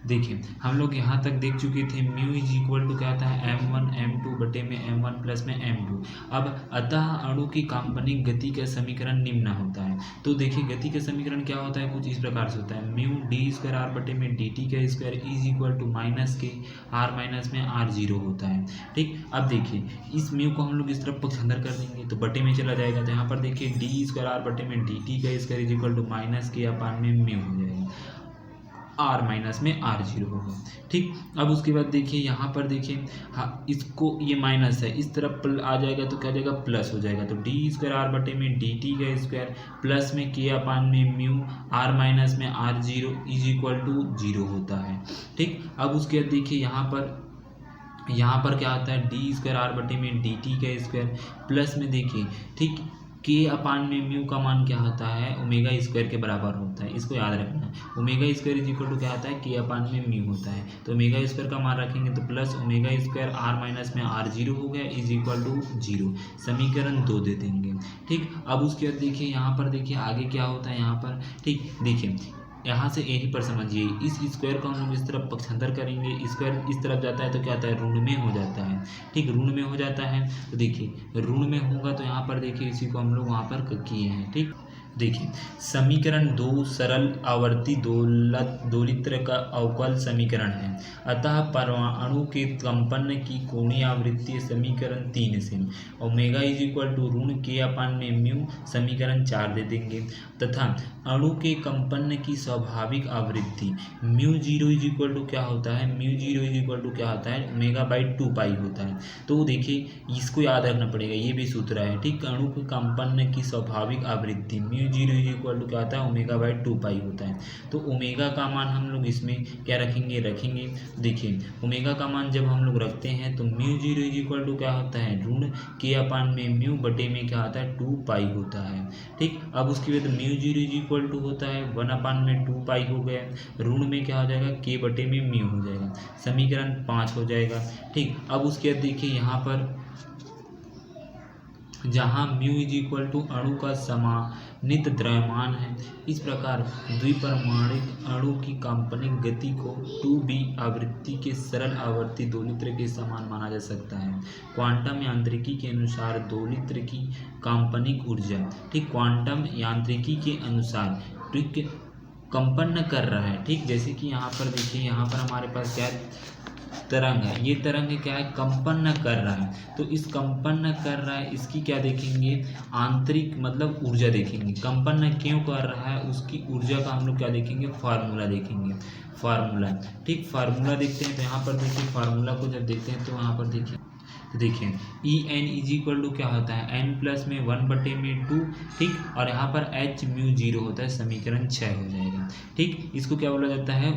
देखिए हम लोग यहाँ तक देख चुके थे म्यू इज इक्वल टू क्या होता है m1 m2 बटे में m1 प्लस में m2। अब अतः अणु की काल्पनिक गति का समीकरण निम्न होता है। तो देखिए गति का समीकरण क्या होता है, कुछ इस प्रकार से होता है म्यू डी स्क्वायर आर बटे में डी टी का square is equal to minus के आर माइनस में आर जीरो होता है। ठीक, अब देखिए इस म्यू को हम लोग इस तरफ पक्ष अंदर कर देंगे तो बटे में चला जाएगा, तो यहाँ पर देखिए डी स्क्वायर आर बटे में डी टी का square is equal to minus के अपान में म्यू हो जाएगा, आर माइनस में आर जीरो होगा। ठीक, अब उसके बाद देखिए यहाँ पर देखिए हाँ इसको ये माइनस है इस तरफ आ जाएगा तो क्या जाएगा प्लस हो जाएगा, तो डी स्क्वायर आर बटे में डी टी का स्क्वायर प्लस में के अपान में म्यू आर माइनस में R zero is equal to zero होता है। ठीक, अब उसके बाद देखिए यहाँ पर क्या आता है डी स्क्वायर आर बटे में डी टी का स्क्वायर प्लस में देखिए ठीक के अपान में म्यू का मान क्या होता है ओमेगा स्क्वायर के बराबर होता है, इसको याद रखना है। Omega square is equal to क्या होता है के अपान में म्यू होता है, तो ओमेगा स्क्वायर का मान रखेंगे तो plus omega square R minus में आर जीरो हो गया इज इक्वल टू जीरो, समीकरण 2 दे देंगे। ठीक, अब उसके बाद देखिए यहाँ पर देखिए आगे क्या होता है यहाँ पर। ठीक, देखिए यहाँ से यहीं पर समझिए इस स्क्वायर को हम लोग इस तरफ पक्षांतर करेंगे, स्क्वायर इस तरफ जाता है तो क्या होता है ऋण में हो जाता है। ठीक, ऋण में हो जाता है तो देखिए ऋण में होगा तो यहाँ पर देखिए इसी को हम लोग वहाँ पर किए हैं। ठीक, देखिए समीकरण 2 सरल आवर्ती दोलित्र का अवकल समीकरण है, अतः परमाणु के कंपन की कोणीय आवृत्ति समीकरण 3 से ओमेगा इज इक्वल टू ऋण के अपान में म्यू समीकरण 4 दे देंगे, तथा अणु के कंपन की स्वाभाविक आवृत्ति mu zero is equal to क्या होता है, mu zero is equal to क्या होता है ओमेगा बाई 2 पाई होता है। तो देखिए इसको याद रखना पड़ेगा, ये भी सूत्र है। ठीक, अणु के कंपन की स्वाभाविक आवृत्ति mu zero is equal to क्या होता है ओमेगा बाई 2 पाई होता है। तो ओमेगा का मान हम लोग इसमें क्या रखेंगे देखिए ओमेगा का मान जब हम लोग रखते हैं तो mu zero is equal to क्या होता है ऋण के अपान में म्यू बटे में क्या होता है 2 पाई होता है। ठीक, अब उसके बाद mu zero is equal to होता है 1 अपान में 2 पाई हो गया, ऋण में क्या हो जाएगा के बटे में म्यू हो जाएगा, समीकरण 5 हो जाएगा। ठीक, अब उसके बाद देखिए यहाँ पर जहाँ म्यू इज इक्वल टू अणु का समानित द्रव्यमान है, इस प्रकार द्विपरमाणिक अणु की काल्पनिक गति को 2b आवृत्ति के सरल आवर्ती दोलित्र के समान माना जा सकता है। क्वांटम यांत्रिकी के अनुसार दोलित्र की काल्पनिक ऊर्जा, ठीक क्वांटम यांत्रिकी के अनुसार ठीक कंपन कर रहा है। ठीक, जैसे कि यहाँ पर देखिए यहाँ पर हमारे पास क्या तरंग है, ये तरंग क्या है कंपन कर रहा है, तो इस कंपन कर रहा है इसकी क्या देखेंगे आंतरिक मतलब ऊर्जा देखेंगे, कंपन क्यों कर रहा है उसकी ऊर्जा का हम लोग क्या देखेंगे फार्मूला देखेंगे, फार्मूला। ठीक, फार्मूला देखते हैं तो यहाँ पर देखिए फार्मूला को जब देखते हैं तो यहाँ पर देखिए तो देखिए e n is equal to क्या होता है एन प्लस में 1 बटे में 2। ठीक, और यहाँ पर एच म्यू जीरो होता है, समीकरण 6 हो जाएगा। ठीक, इसको क्या बोला जाता है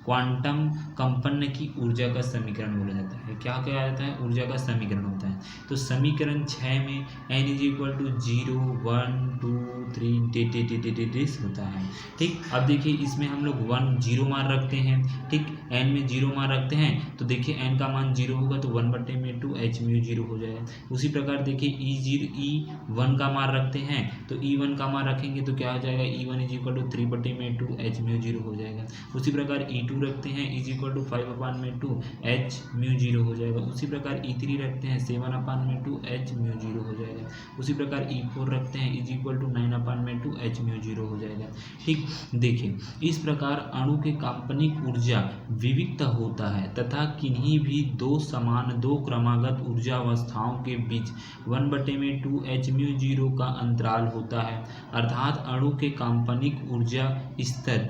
क्वांटम कंपन की ऊर्जा का समीकरण बोला जाता है। क्या कहा जाता है ऊर्जा का समीकरण होता है। तो समीकरण 6 में n is equal to 0 1 2 3 this होता है। ठीक, अब देखिए इसमें हम लोग 1 0 मान रखते हैं। ठीक, n में 0 मान रखते हैं तो देखिए n का मान 0 होगा तो 1 बटे में 2 h म्यू 0 हो जाएगा। उसी प्रकार देखिए E1 का मान रखते हैं तो E1 का मान रखेंगे तो क्या हो जाएगा E1 इज इक्वल टू 3 बटे में 2 h म्यू 0 हो जाएगा। उसी प्रकार E2 रखते हैं इज इक्वल टू 5 अपान में 2 h म्यू 0 हो जाएगा। उसी प्रकार E3 रखते हैं 7 अपान में 2 h म्यू 0 हो जाएगा। उसी प्रकार E4 रखते हैं इज इक्वल टू 9 अपान में 2 h म्यू 0 हो जाएगा। ठीक, देखिए इस प्रकार अणु के काल्पनिक ऊर्जा विविक्त होता है तथा किन्हीं भी दो समान दो क्रमागत ऊर्जा अवस्थाओं के बीच 1 बटे में 2 h म्यू 0 का अंतराल होता है, अर्थात अणु के काल्पनिक ऊर्जा स्तर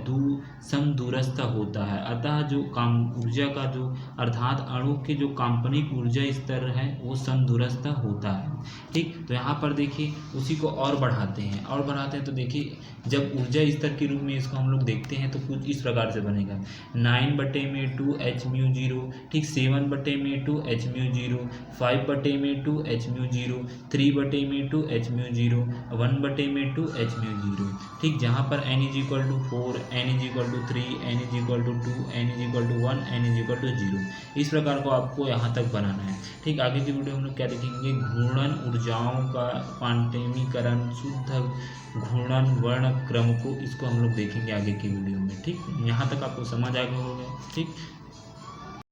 समदूरस्थ होता है। अतः जो ऊर्जा का जो अर्थात अणु के जो काल्पनिक ऊर्जा स्तर है वो समदूरस्थ होता है। ठीक, तो यहाँ पर देखिए उसी को और बढ़ाते हैं तो देखिए जब ऊर्जा स्तर के रूप में इसको हम लोग देखते हैं तो कुछ इस प्रकार से बनेगा 9 बटे में 2 h म्यू 0। ठीक, 7 बटे में 2 h म्यू 0, 5 बटे में 2 h म्यू 0, 3 बटे में 2 h म्यू 0, 1 बटे में 2 h म्यू 0। ठीक, जहाँ पर n is equal to 4, n is equal to 3, n is equal to 2, n is equal to 1, n is equal to 0। इस प्रकार को आपको यहाँ तक बनाना है। ठीक, आगे की वीडियो हम लोग क्या देखेंगे, घूर्णन ऊर्जाओं का क्वांटमीकरण, शुद्ध घूर्णन वर्ण क्रम को, इसको हम लोग देखेंगे आगे की वीडियो में। ठीक, यहाँ तक आपको समझ आ गया होगा। ठीक।